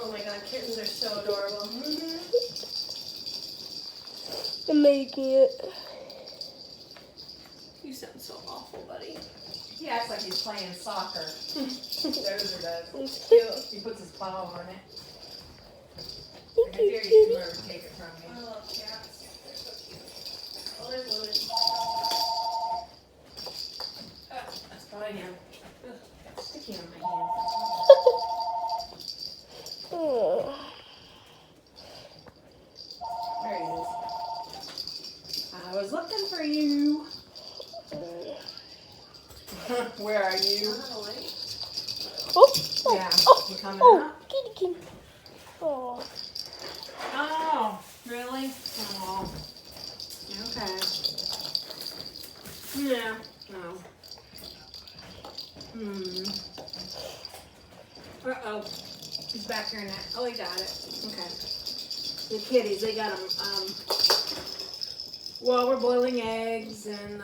Oh my god, kittens are so adorable. I'm making it. You sound so awful, buddy. He acts like he's playing soccer. Dozer does. It's cute. He puts his paw on it. I Thank dare you, you kitty. to ever take it from I me. love cats. They're so cute. Oh, there's one. That's probably him. Ugh, it's sticky on my hand. Oh. There he is. I was looking for you. Where are you? Oh, oh, Yeah, oh, you coming oh, out? kitty, kitty. Oh, Oh, really? Oh. Okay. Yeah. No. Uh-oh. He's back here now. Oh, he got it. Okay. The kitties, they got them. Well, we're boiling eggs and